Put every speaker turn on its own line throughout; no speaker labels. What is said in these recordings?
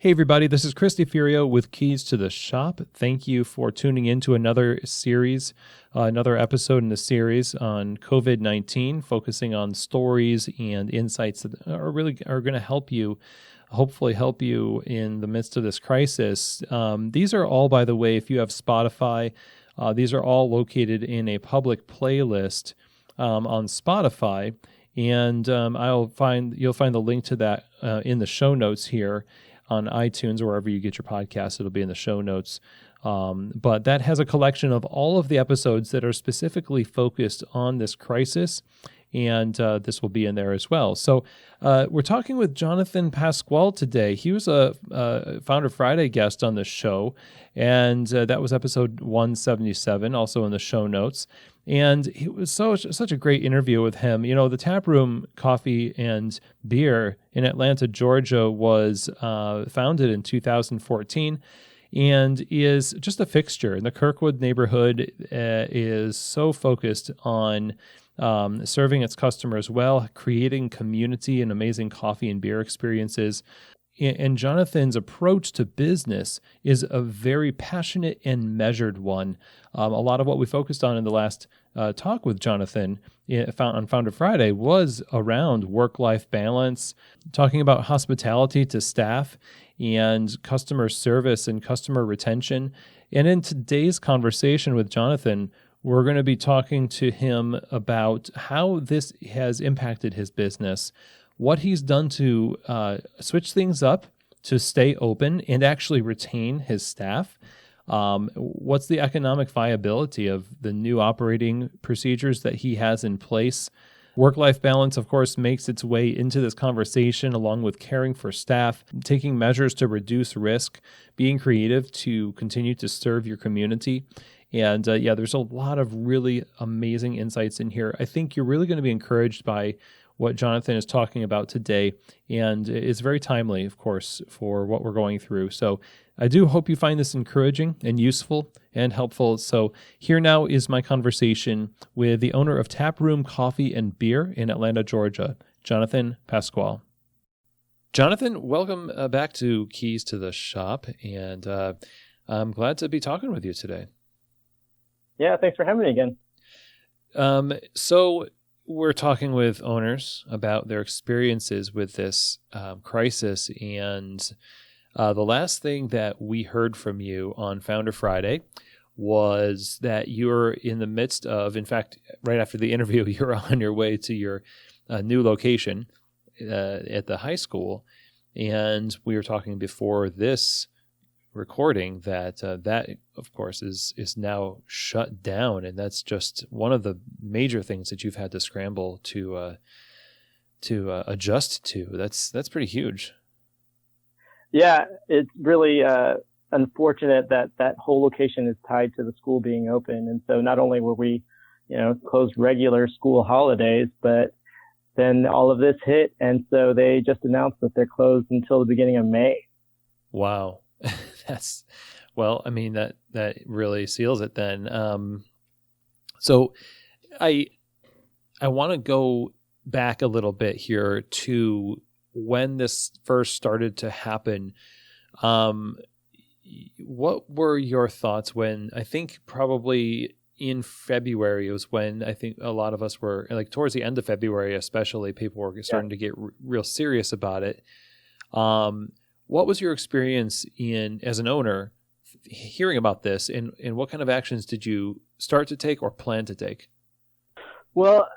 Hey everybody, this is Chris DeFurio with Keys to the Shop. Thank you for tuning in to another series, another episode in the series on COVID-19, focusing on stories and insights that are going to help you, hopefully help you in the midst of this crisis. These are all, by the way, if you have Spotify, these are all located in a public playlist on Spotify, and you'll find the link to that in the show notes here on iTunes or wherever you get your podcasts. It'll be in the show notes. But that has a collection of all of the episodes that are specifically focused on this crisis, and this will be in there as well. So we're talking with Jonathan Pascual today. He was a Founder Friday guest on the show, and that was episode 177, also in the show notes. And it was such a great interview with him. You know, the Taproom Coffee and Beer in Atlanta, Georgia was founded in 2014 and is just a fixture. And the Kirkwood neighborhood is so focused on serving its customers well, creating community and amazing coffee and beer experiences. And Jonathan's approach to business is a very passionate and measured one. A lot of what we focused on in the last talk with Jonathan on Founder Friday was around work-life balance, talking about hospitality to staff and customer service and customer retention. And in today's conversation with Jonathan, we're going to be talking to him about how this has impacted his business, what he's done to switch things up to stay open and actually retain his staff. What's the economic viability of the new operating procedures that he has in place? Work-life balance, of course, makes its way into this conversation along with caring for staff, taking measures to reduce risk, being creative to continue to serve your community. And there's a lot of really amazing insights in here. I think you're really going to be encouraged by what Jonathan is talking about today, and it's very timely, of course, for what we're going through. So I do hope you find this encouraging and useful and helpful. So here now is my conversation with the owner of Taproom Coffee and Beer in Atlanta, Georgia, Jonathan Pascual. Jonathan, welcome back to Keys to the Shop, and I'm glad to be talking with you today.
Yeah, thanks for having me again.
So we're talking with owners about their experiences with this crisis, and the last thing that we heard from you on Founder Friday was that you're in the midst of, in fact, right after the interview, you're on your way to your new location at the high school, and we were talking before this recording that that of course is now shut down, and that's just one of the major things that you've had to scramble to adjust to. That's pretty huge.
Yeah, it's really unfortunate that whole location is tied to the school being open, and so not only were we closed regular school holidays, but then all of this hit, and so they just announced that they're closed until the beginning of May.
Wow. That really seals it then. So I want to go back a little bit here to when this first started to happen. What were your thoughts when, I think probably in February, it was when I think a lot of us were, like towards the end of February especially, people were starting to get real serious about it. What was your experience as an owner hearing about this, and what kind of actions did you start to take or plan to take?
Well,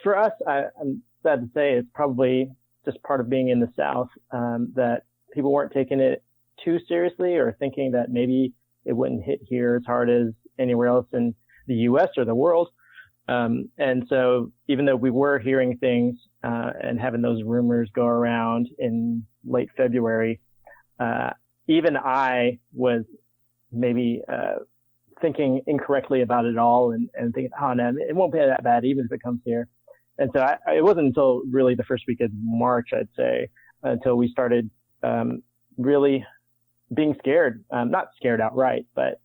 for us, I'm sad to say it's probably just part of being in the South, that people weren't taking it too seriously or thinking that maybe it wouldn't hit here as hard as anywhere else in the U.S. or the world. And so even though we were hearing things and having those rumors go around in late February, even I was maybe thinking incorrectly about it all and thinking, oh no, it won't be that bad even if it comes here. And so it wasn't until really the first week of March, I'd say, until we started really being scared, not scared outright, but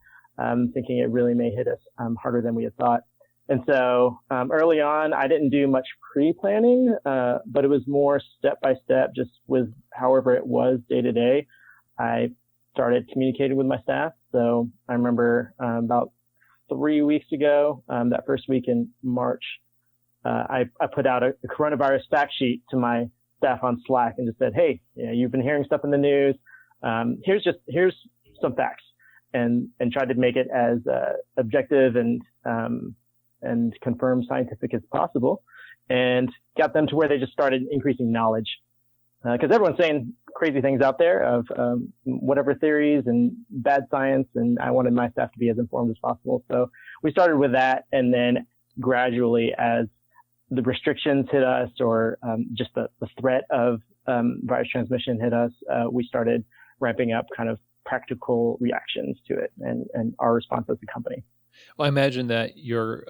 thinking it really may hit us harder than we had thought. And so early on, I didn't do much pre-planning, but it was more step by step, just with however it was day to day. I started communicating with my staff. So I remember about 3 weeks ago, that first week in March, I put out a coronavirus fact sheet to my staff on Slack and just said, hey, you've been hearing stuff in the news. Here's some facts, and tried to make it as objective and confirmed scientific as possible, and got them to where they just started increasing knowledge. Because everyone's saying crazy things out there of whatever theories and bad science, and I wanted my staff to be as informed as possible. So we started with that, and then gradually, as the restrictions hit us, or just the threat of virus transmission hit us, we started ramping up kind of practical reactions to it and our response as a company.
Well, I imagine that your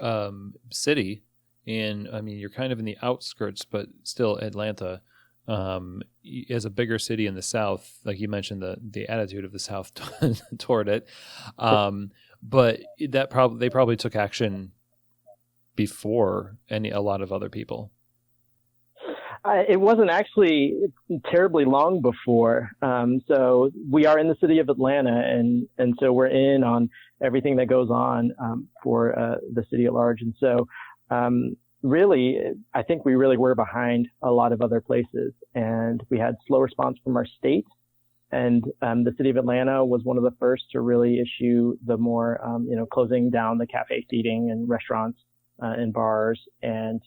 city, you're kind of in the outskirts, but still Atlanta, as a bigger city in the South, like you mentioned, the attitude of the South toward it. But they probably took action before a lot of other people.
It wasn't actually terribly long before. So we are in the city of Atlanta, and so we're in on everything that goes on for the city at large. And so really, I think we really were behind a lot of other places, and we had slow response from our state. And the city of Atlanta was one of the first to really issue the more, closing down the cafe seating and restaurants and bars, and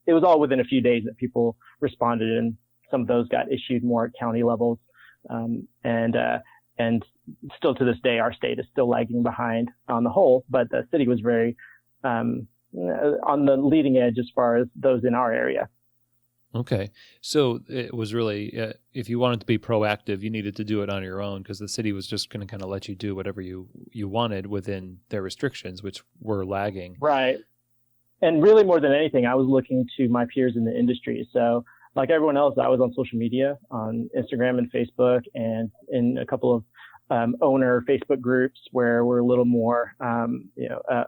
it was all within a few days that people responded, and some of those got issued more at county levels. And still to this day, our state is still lagging behind on the whole, but the city was very on the leading edge as far as those in our area.
Okay. So it was really, if you wanted to be proactive, you needed to do it on your own, because the city was just going to kind of let you do whatever you wanted within their restrictions, which were lagging.
Right. And really, more than anything, I was looking to my peers in the industry. So like everyone else, I was on social media, on Instagram and Facebook, and in a couple of owner Facebook groups where we're a little more,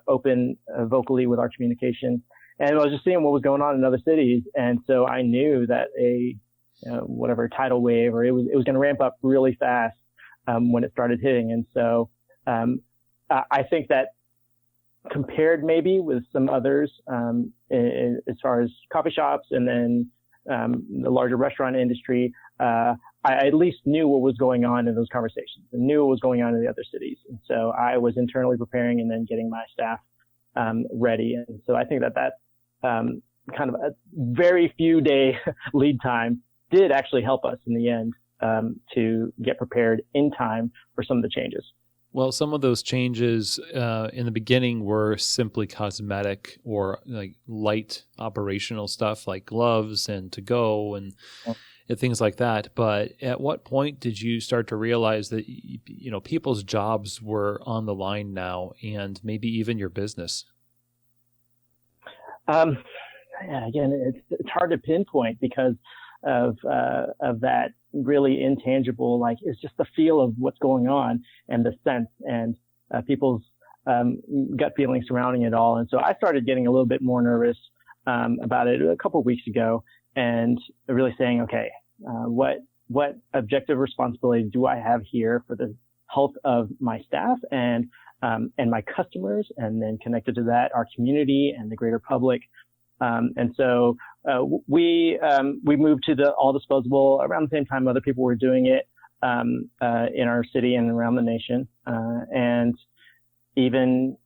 open vocally with our communication. And I was just seeing what was going on in other cities. And so I knew that whatever tidal wave, or it was going to ramp up really fast when it started hitting. And so I think that compared maybe with some others as far as coffee shops and then the larger restaurant industry, I at least knew what was going on in those conversations and knew what was going on in the other cities. And so I was internally preparing and then getting my staff ready. And so I think that kind of a very few day lead time did actually help us in the end to get prepared in time for some of the changes.
Well, some of those changes in the beginning were simply cosmetic or like light operational stuff like gloves and to-go and things like that. But at what point did you start to realize that people's jobs were on the line now, and maybe even your business?
Again, it's hard to pinpoint because of that really intangible, like it's just the feel of what's going on and the sense and people's gut feeling surrounding it all. And so I started getting a little bit more nervous about it a couple of weeks ago, and really saying, okay, what objective responsibility do I have here for the health of my staff and my customers, and then connected to that, our community and the greater public. And so we moved to the all disposable around the same time other people were doing it in our city and around the nation, and even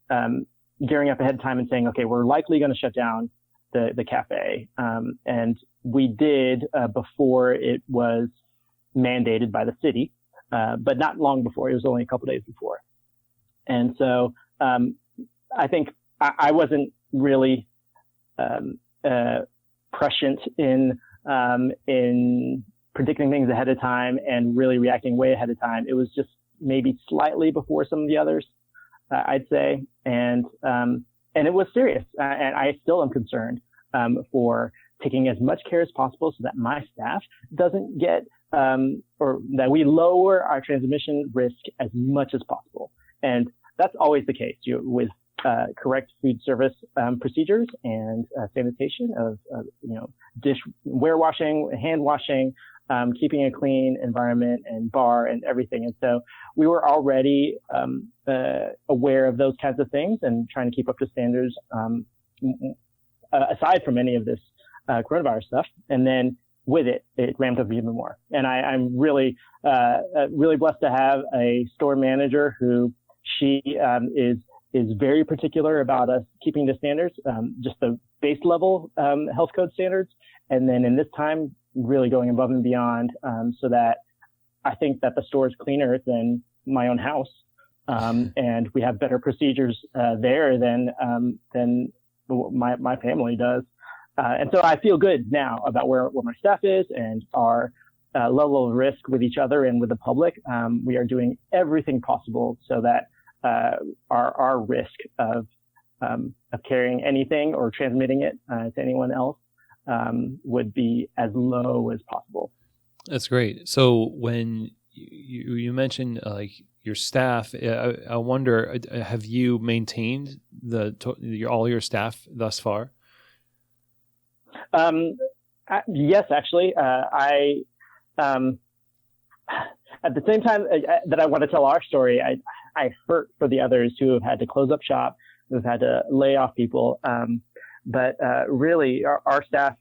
gearing up ahead of time and saying, okay, we're likely going to shut down the cafe, and we did before it was mandated by the city, but not long before. It was only a couple days before. And so I think I wasn't really prescient in predicting things ahead of time and really reacting way ahead of time. It was just maybe slightly before some of the others, I'd say, and it was serious. And I still am concerned for taking as much care as possible so that my staff doesn't get or that we lower our transmission risk as much as possible. And that's always the case with correct food service procedures and sanitation of dish ware washing, hand washing, keeping a clean environment and bar and everything. And so we were already aware of those kinds of things and trying to keep up to standards aside from any of this coronavirus stuff. And then with it ramped up even more. And I'm really blessed to have a store manager who she is very particular about us keeping the standards, just the base level health code standards. And then in this time, really going above and beyond, so that I think that the store is cleaner than my own house. And we have better procedures there than my family does. And so I feel good now about where my staff is and our level of risk with each other and with the public. We are doing everything possible so that our risk of carrying anything or transmitting it to anyone else would be as low as possible.
That's great. So when you mentioned like your staff, I wonder, have you maintained all your staff thus far?
Yes, actually, I at the same time that I want to tell our story, I hurt for the others who have had to close up shop, who've had to lay off people. But really, our staff,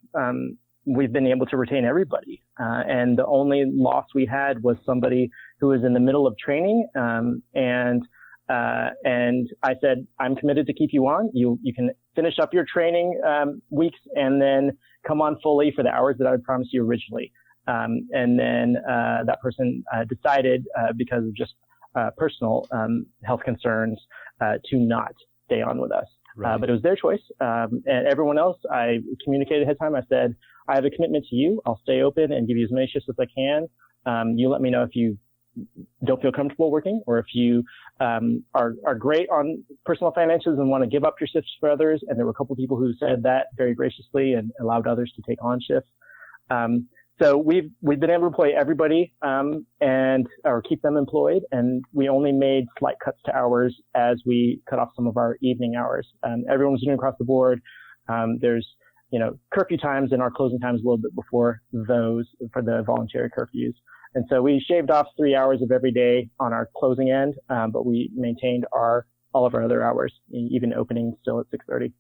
we've been able to retain everybody. And the only loss we had was somebody who was in the middle of training. And I said, I'm committed to keep you on. You can finish up your training weeks and then come on fully for the hours that I had promised you originally. And then that person decided, because of just personal health concerns, to not stay on with us. Right. But it was their choice. And everyone else, I communicated ahead of time. I said, I have a commitment to you. I'll stay open and give you as many shifts as I can. You let me know if you don't feel comfortable working, or if you are great on personal finances and want to give up your shifts for others. And there were a couple of people who said that very graciously and allowed others to take on shifts. So we've been able to employ everybody or keep them employed, and we only made slight cuts to hours as we cut off some of our evening hours. Everyone's doing across the board. There's curfew times, and our closing times a little bit before those for the voluntary curfews. And so we shaved off 3 hours of every day on our closing end, but we maintained all of our other hours, even opening still at 6:30.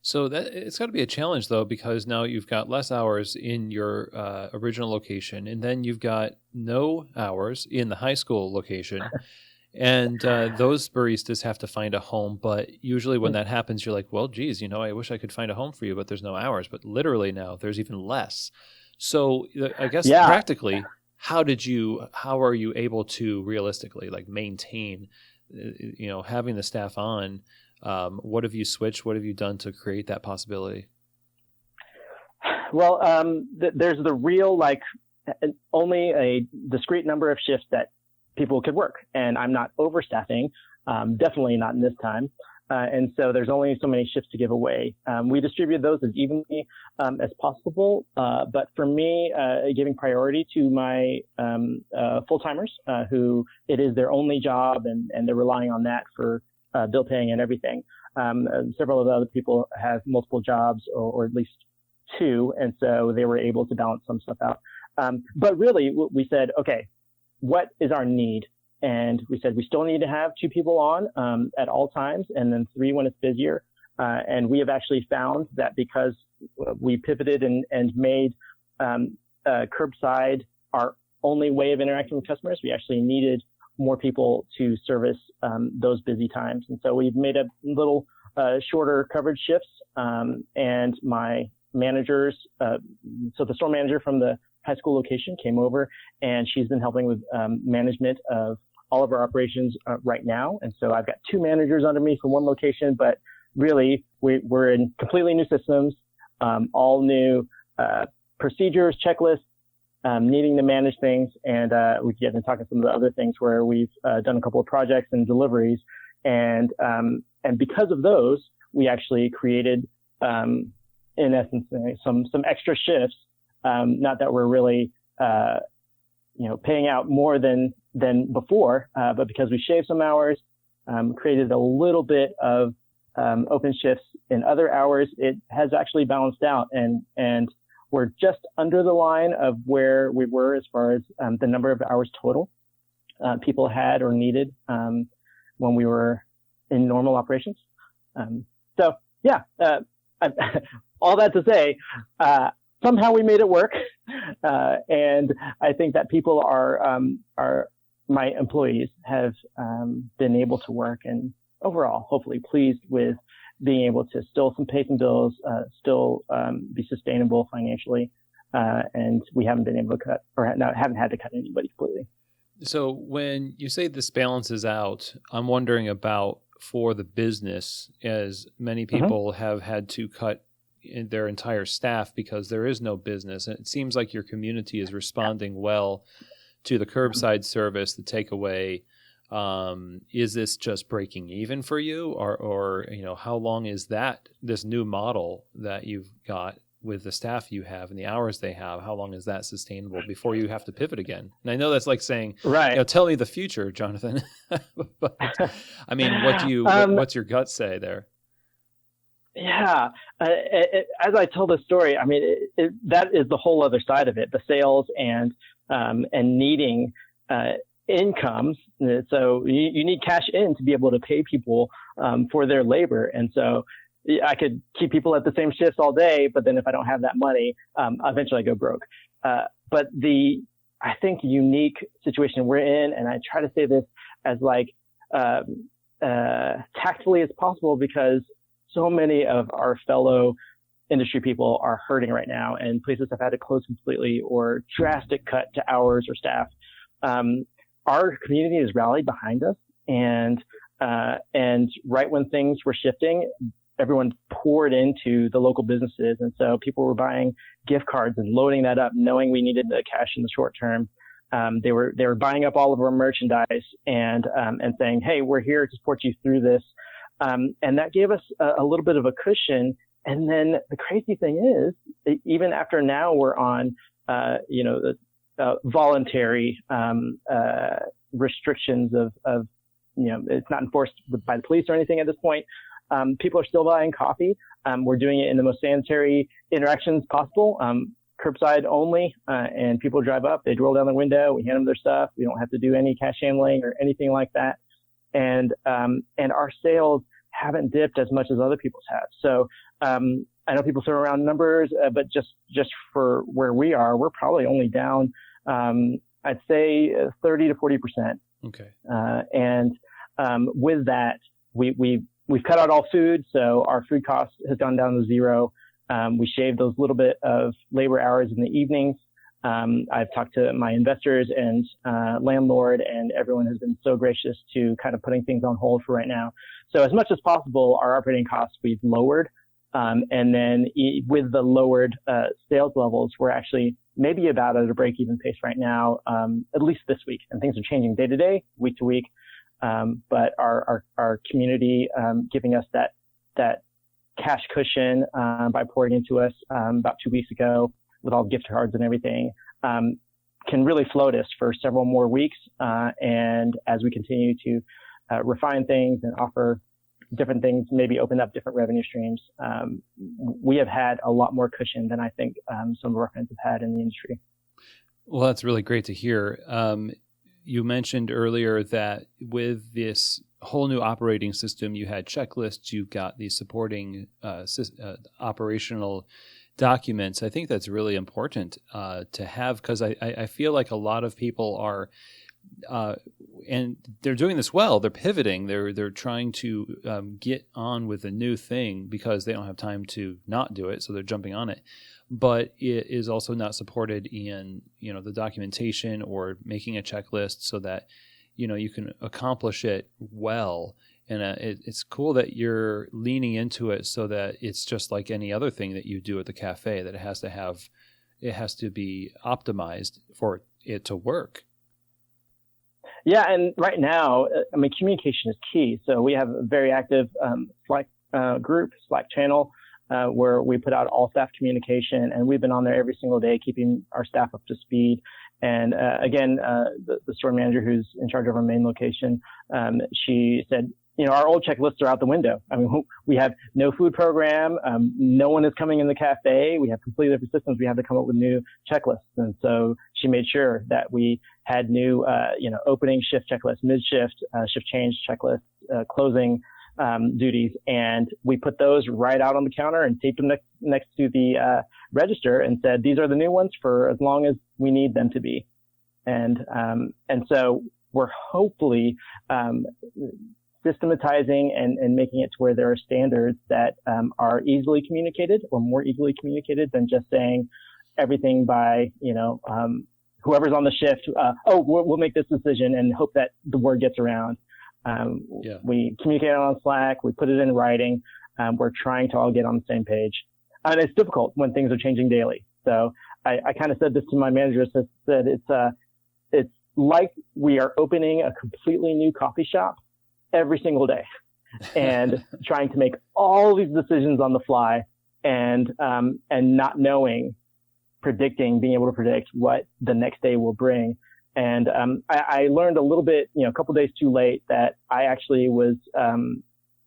So it's got to be a challenge, though, because now you've got less hours in your original location, and then you've got no hours in the high school location. And those baristas have to find a home. But usually when that happens, you're like, well, geez, I wish I could find a home for you, but there's no hours. But literally now there's even less. So I guess practically, how are you able to realistically maintain, having the staff on? What have you switched? What have you done to create that possibility?
Well, there's the real, only a discrete number of shifts that people could work. And I'm not overstaffing, definitely not in this time. And so there's only so many shifts to give away. We distribute those as evenly as possible. But for me, giving priority to my full-timers, who it is their only job, and they're relying on that for bill paying and everything. Several of the other people have multiple jobs, or at least two, and so they were able to balance some stuff out. But really, we said, okay, what is our need? And we said we still need to have 2 people on at all times, and then 3 when it's busier. And we have actually found that because we pivoted and made curbside our only way of interacting with customers, we actually needed more people to service those busy times. And so we've made a little shorter coverage shifts. And my managers, so the store manager from the high school location came over, and she's been helping with management of all of our operations right now. And so I've got 2 managers under me for one location, but really we're in completely new systems, all new procedures, checklists, needing to manage things. And we can get into talking some of the other things where we've done a couple of projects and deliveries. And because of those, we actually created, in essence, some extra shifts. Not that we're really, paying out more than before, but because we shaved some hours, created a little bit of open shifts in other hours, it has actually balanced out. And we're just under the line of where we were as far as the number of hours total people had or needed when we were in normal operations. All that to say, somehow we made it work, and I think that people are my employees have been able to work and overall, hopefully, pleased with being able to still pay some bills, still be sustainable financially, and we haven't been able to cut or haven't had to cut anybody completely.
So when you say this balances out, I'm wondering about for the business, as many people have had to cut in their entire staff because there is no business. And it seems like your community is responding well to the curbside service, the takeaway. Is this just breaking even for you, or how long is this new model that you've got with the staff you have and the hours they have? How long is that sustainable before you have to pivot again? And I know that's like saying,
right,
tell me the future, Jonathan. But I mean, what's your gut say there?
Yeah, as I tell the story, I mean, that is the whole other side of it, the sales and needing incomes. So you need cash in to be able to pay people for their labor. And so I could keep people at the same shifts all day, but then if I don't have that money, eventually I go broke. But I think unique situation we're in, and I try to say this as tactfully as possible, because so many of our fellow industry people are hurting right now, and places have had to close completely or drastic cut to hours or staff. Our community has rallied behind us, and right when things were shifting, everyone poured into the local businesses. And so people were buying gift cards and loading that up, knowing we needed the cash in the short term. They were buying up all of our merchandise and saying, hey, we're here to support you through this. And that gave us a little bit of a cushion. And then the crazy thing is, even after now we're on, the voluntary restrictions of it's not enforced by the police or anything at this point. People are still buying coffee. We're doing it in the most sanitary interactions possible, curbside only, and people drive up, they roll down the window, we hand them their stuff. We don't have to do any cash handling or anything like that. And our sales haven't dipped as much as other people's have. So I know people throw around numbers, but just for where we are, we're probably only down, I'd say 30 to 40%.
Okay.
And with that, we've cut out all food, so our food cost has gone down to zero. We shaved those little bit of labor hours in the evenings. I've talked to my investors and landlord, and everyone has been so gracious to kind of putting things on hold for right now. So as much as possible, our operating costs we've lowered. And then with the lowered sales levels, we're actually maybe about at a break-even pace right now, at least this week. And things are changing day to day, week to week. But our community giving us that cash cushion by pouring into us about 2 weeks ago with all gift cards and everything can really float us for several more weeks. And as we continue to refine things and offer different things, maybe open up different revenue streams, we have had a lot more cushion than I think some of our friends have had in the industry.
Well, that's really great to hear. You mentioned earlier that with this whole new operating system, you had checklists, you've got these supporting operational documents. I think that's really important to have, because I feel like a lot of people are, and they're doing this well. They're pivoting. They're trying to get on with a new thing because they don't have time to not do it, so they're jumping on it. But it is also not supported in the documentation or making a checklist so that you can accomplish it well. And it's cool that you're leaning into it so that it's just like any other thing that you do at the cafe, that it has to be optimized for it to work.
Yeah, and right now, communication is key. So we have a very active Slack group, Slack channel, where we put out all staff communication, and we've been on there every single day, keeping our staff up to speed. And again, the store manager who's in charge of our main location, she said, our old checklists are out the window. I mean, we have no food program. No one is coming in the cafe. We have completely different systems. We have to come up with new checklists. And so she made sure that we had new, opening shift checklists, mid-shift, shift change checklists, closing duties. And we put those right out on the counter and taped them next to the register and said, these are the new ones for as long as we need them to be. And so we're hopefully systematizing and making it to where there are standards that are easily communicated or more easily communicated than just saying everything by, whoever's on the shift. We'll make this decision and hope that the word gets around. We communicate on Slack. We put it in writing. We're trying to all get on the same page. And it's difficult when things are changing daily. So I kind of said this to my manager, said it's like we are opening a completely new coffee shop every single day and trying to make all these decisions on the fly and not being able to predict what the next day will bring. And I learned a little bit, a couple of days too late, that I actually was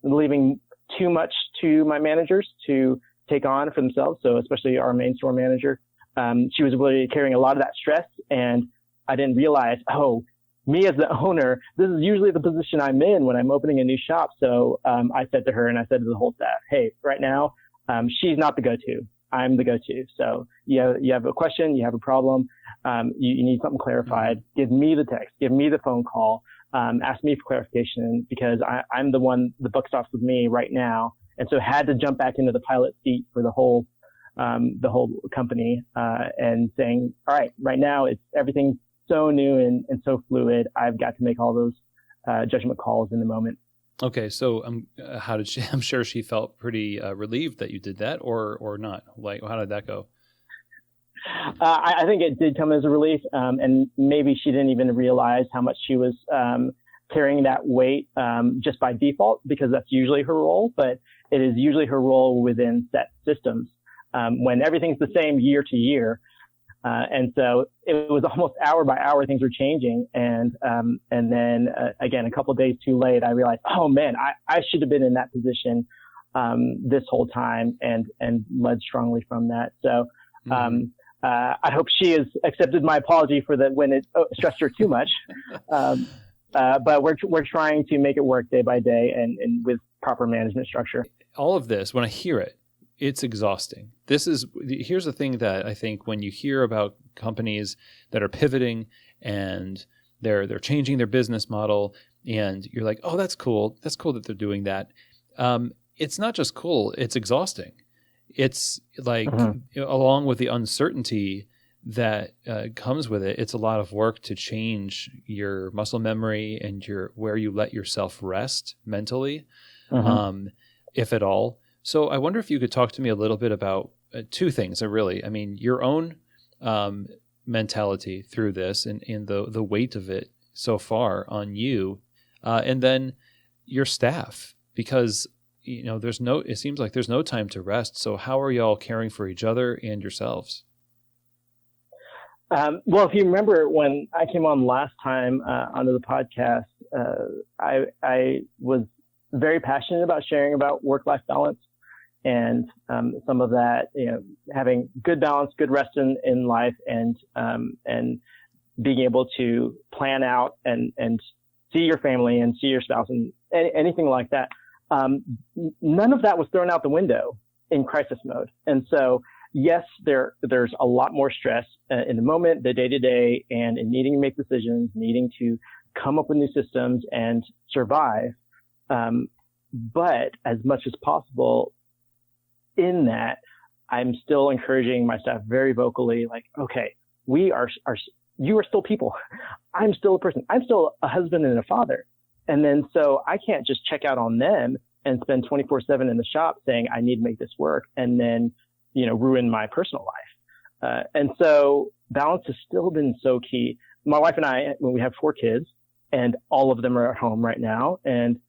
leaving too much to my managers to take on for themselves. So especially our main store manager, she was really carrying a lot of that stress, and I didn't realize, me as the owner, this is usually the position I'm in when I'm opening a new shop. So I said to her, and I said to the whole staff, hey, right now, she's not the go-to. I'm the go-to. So you have a question, you have a problem, you need something clarified. Give me the text, give me the phone call, ask me for clarification, because I'm the one, the buck stops with me right now. And so had to jump back into the pilot seat for the whole company, and saying, all right, right now everything's so new and so fluid. I've got to make all those judgment calls in the moment.
Okay, so how did she? I'm sure she felt pretty relieved that you did that, or not. Like, how did that go?
I think it did come as a relief, and maybe she didn't even realize how much she was carrying that weight just by default, because that's usually her role. But it is usually her role within set systems when everything's the same year to year. And so it was almost hour by hour, things were changing. And then again, a couple of days too late, I realized, oh man, I should have been in that position, this whole time and led strongly from that. So, I hope she has accepted my apology for that when it stressed her too much. But we're trying to make it work day by day and with proper management structure.
All of this, when I hear it, it's exhausting. Here's the thing that I think when you hear about companies that are pivoting and they're changing their business model, and you're like, oh, that's cool. That's cool that they're doing that. It's not just cool. It's exhausting. It's like, along with the uncertainty that comes with it, it's a lot of work to change your muscle memory and where you let yourself rest mentally, if at all. So I wonder if you could talk to me a little bit about two things. Your own mentality through this and the weight of it so far on you, and then your staff, because it seems like there's no time to rest. So how are y'all caring for each other and yourselves?
Well, if you remember when I came on last time onto the podcast, I was very passionate about sharing about work-life balance. And some of that, having good balance, good rest in life, and being able to plan out and see your family and see your spouse and anything like that. None of that was thrown out the window in crisis mode. And so, yes, there's a lot more stress in the moment, the day-to-day, and in needing to make decisions, needing to come up with new systems and survive. But as much as possible, in that, I'm still encouraging my staff very vocally, like, okay, you are still people. I'm still a person. I'm still a husband and a father. And then, so I can't just check out on them and spend 24/7 in the shop saying, I need to make this work, and then, ruin my personal life. And so balance has still been so key. My wife and I, when we have 4 kids, and all of them are at home right now, and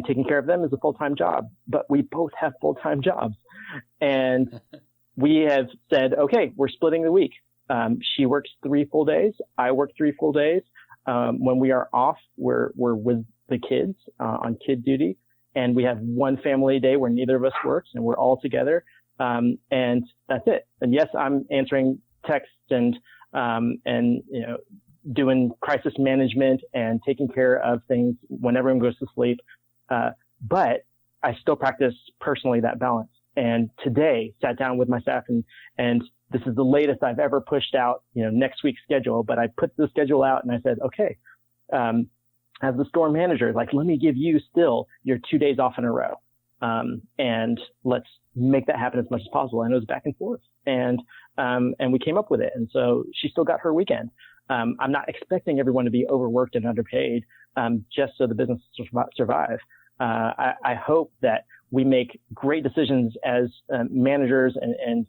taking care of them is a full-time job, but we both have full-time jobs. And we have said, okay, we're splitting the week. She works 3 full days. I work 3 full days. When we are off, we're with the kids on kid duty. And we have one family day where neither of us works and we're all together. And that's it. And yes, I'm answering texts and doing crisis management and taking care of things when everyone goes to sleep. But I still practice personally that balance. And today sat down with my staff and this is the latest I've ever pushed out, next week's schedule, but I put the schedule out and I said, okay, as the store manager, let me give you still your 2 days off in a row. And let's make that happen as much as possible. And it was back and forth and we came up with it. And so she still got her weekend. I'm not expecting everyone to be overworked and underpaid, just so the business survive. I hope that we make great decisions as managers and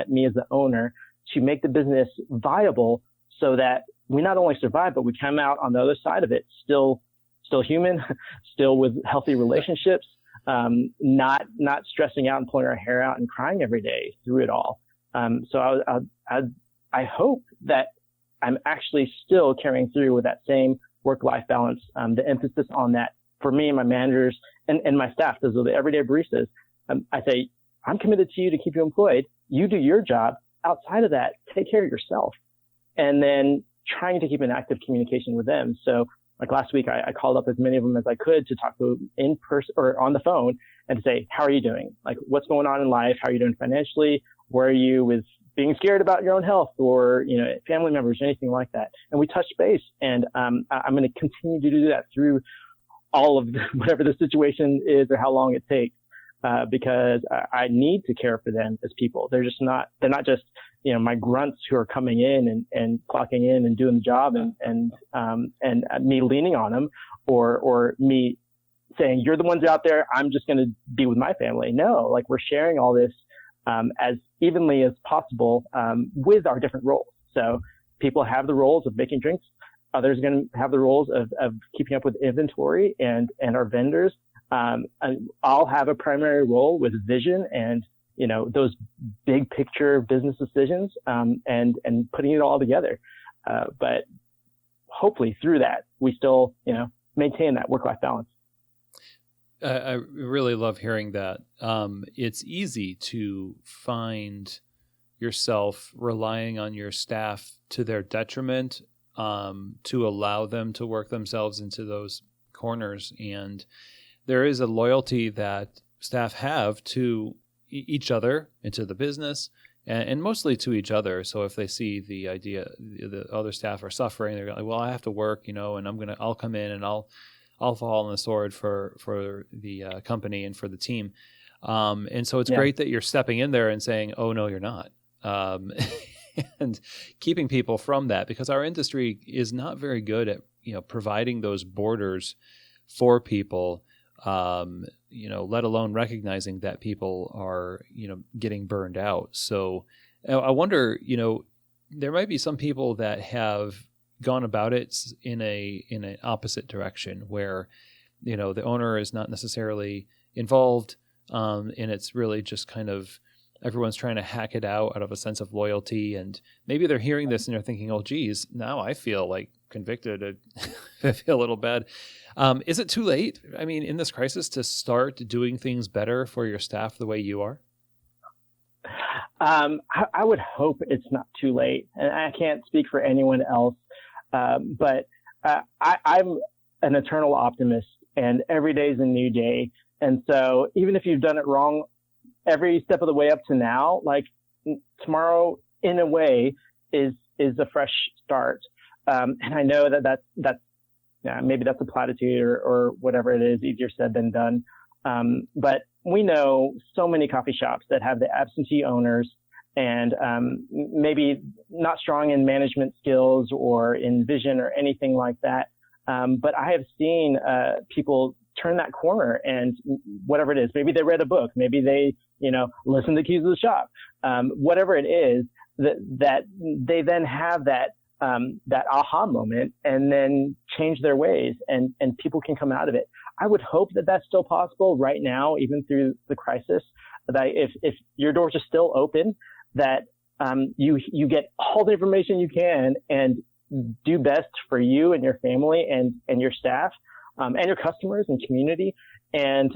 me as the owner to make the business viable so that we not only survive, but we come out on the other side of it still human, still with healthy relationships, not stressing out and pulling our hair out and crying every day through it all. So I hope that I'm actually still carrying through with that same work-life balance, the emphasis on that for me and my managers and my staff, those are the everyday baristas. I say, I'm committed to you to keep you employed. You do your job. Outside of that, take care of yourself. And then trying to keep an active communication with them. So last week, I called up as many of them as I could to talk to in person or on the phone and to say, how are you doing? What's going on in life? How are you doing financially? Where are you with being scared about your own health or, family members, anything like that? And we touched base, and I'm going to continue to do that through all of whatever the situation is or how long it takes, because I need to care for them as people. They're not just, my grunts who are coming in and clocking in and doing the job and me leaning on them or me saying, you're the ones out there, I'm just going to be with my family. No, we're sharing all this, as evenly as possible, with our different roles. So people have the roles of making drinks. Others are going to have the roles of keeping up with inventory and our vendors. I'll have a primary role with vision and, those big picture business decisions, and putting it all together. But hopefully through that, we still, maintain that work-life balance.
I really love hearing that. It's easy to find yourself relying on your staff to their detriment, to allow them to work themselves into those corners. And there is a loyalty that staff have to each other and to the business, and mostly to each other. So if they see the other staff are suffering, they're like, well, I have to work, and I'll come in and I'll fall on the sword for the company and for the team. And so it's great that you're stepping in there and saying, oh, no, you're not. And keeping people from that, because our industry is not very good at, providing those borders for people, let alone recognizing that people are, getting burned out. So I wonder, there might be some people that have gone about it in an opposite direction where, the owner is not necessarily involved, and it's really just kind of everyone's trying to hack it out of a sense of loyalty. And maybe they're hearing this and they're thinking, oh, geez, now I feel convicted. I feel a little bad. Is it too late? I mean, in this crisis to start doing things better for your staff the way you are?
I would hope it's not too late. And I can't speak for anyone else. But I'm an eternal optimist, and every day is a new day. And so even if you've done it wrong, every step of the way up to now, tomorrow in a way is a fresh start. And I know that's maybe that's a platitude or whatever it is, easier said than done. But we know so many coffee shops that have the absentee owners and maybe not strong in management skills or in vision or anything like that. But I have seen people turn that corner, and whatever it is, maybe they read a book, maybe they, listen to Keys of the Shop, whatever it is, that they then have that aha moment and then change their ways and people can come out of it. I would hope that that's still possible right now, even through the crisis, that if your doors are still open, that you get all the information you can and do best for you and your family and your staff. and your customers and community, and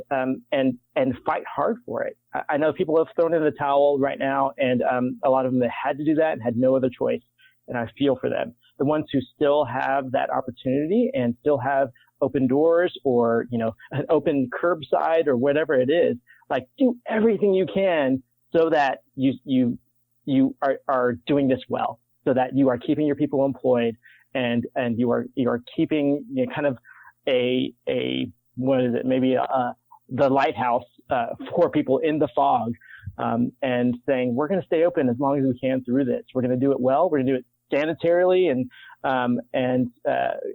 fight hard for it. I know people have thrown in the towel right now, and a lot of them that had to do that and had no other choice. And I feel for them. The ones who still have that opportunity and still have open doors, or, an open curbside, or whatever it is, like, do everything you can so that you are doing this well, so that you are keeping your people employed, and you are keeping, kind of a what is it, maybe the lighthouse for people in the fog, and saying, we're going to stay open as long as we can through this. We're going to do it well. We're going to do it sanitarily, and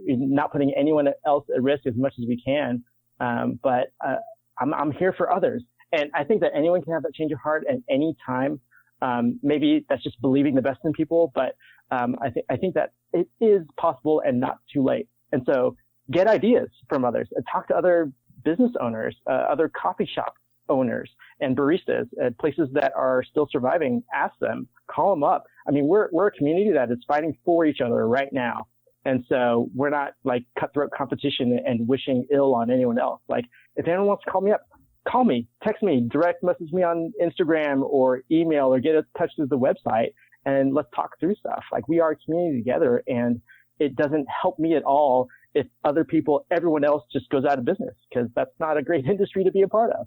not putting anyone else at risk as much as we can. But I'm here for others. And I think that anyone can have that change of heart at any time. Maybe that's just believing the best in people, but I think that it is possible and not too late. And so get ideas from others, and talk to other business owners, other coffee shop owners and baristas at places that are still surviving. Ask them, call them up. I mean, we're a community that is fighting for each other right now. And so we're not like cutthroat competition and wishing ill on anyone else. Like, if anyone wants to call me up, call me, text me, direct message me on Instagram or email, or get in touch with the website, and let's talk through stuff. Like, we are a community together, and it doesn't help me at all if other people, everyone else just goes out of business, because that's not a great industry to be a part of.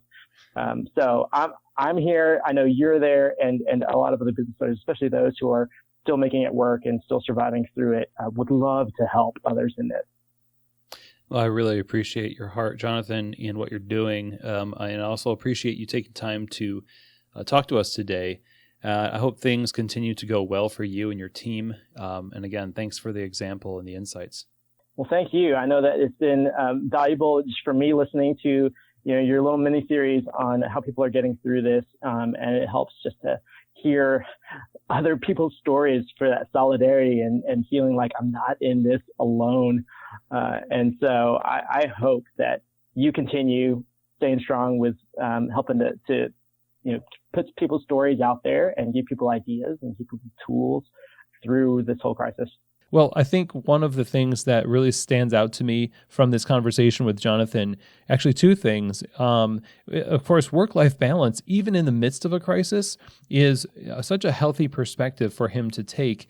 So I'm here. I know you're there, and a lot of other business owners, especially those who are still making it work and still surviving through it, would love to help others in this.
Well, I really appreciate your heart, Jonathan, and what you're doing. And I also appreciate you taking time to talk to us today. I hope things continue to go well for you and your team. And again, thanks for the example and the insights.
Well, thank you. I know that it's been valuable just for me listening to your little mini series on how people are getting through this, and it helps just to hear other people's stories for that solidarity and feeling like I'm not in this alone. And so I hope that you continue staying strong with helping to put people's stories out there and give people ideas and give people tools through this whole crisis.
Well, I think one of the things that really stands out to me from this conversation with Jonathan, actually two things. Of course, work-life balance, even in the midst of a crisis, is such a healthy perspective for him to take.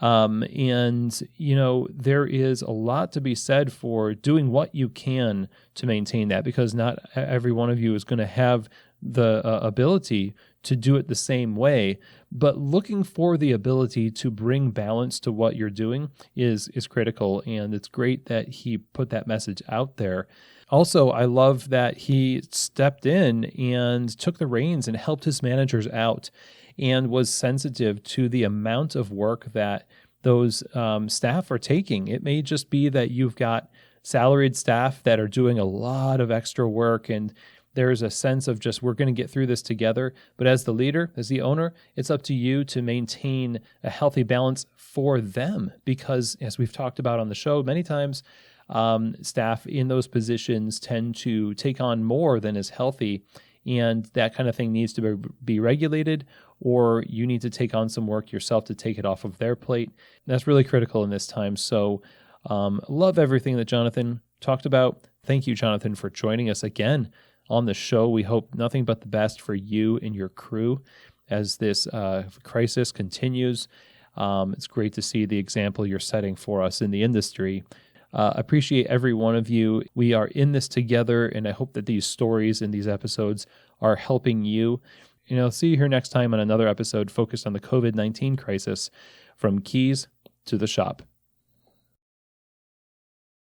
And there is a lot to be said for doing what you can to maintain that, because not every one of you is going to have the ability to do it the same way, but looking for the ability to bring balance to what you're doing is critical, and it's great that he put that message out there. Also, I love that he stepped in and took the reins and helped his managers out and was sensitive to the amount of work that those staff are taking. It may just be that you've got salaried staff that are doing a lot of extra work, and there's a sense of just, we're going to get through this together. But as the leader, as the owner, it's up to you to maintain a healthy balance for them, because as we've talked about on the show many times, staff in those positions tend to take on more than is healthy. And that kind of thing needs to be regulated, or you need to take on some work yourself to take it off of their plate. And that's really critical in this time. So love everything that Jonathan talked about. Thank you, Jonathan, for joining us again on the show. We hope nothing but the best for you and your crew as this crisis continues. It's great to see the example you're setting for us in the industry. Appreciate every one of you. We are in this together, and I hope that these stories and these episodes are helping you. See you here next time on another episode focused on the COVID-19 crisis, from keys to the shop.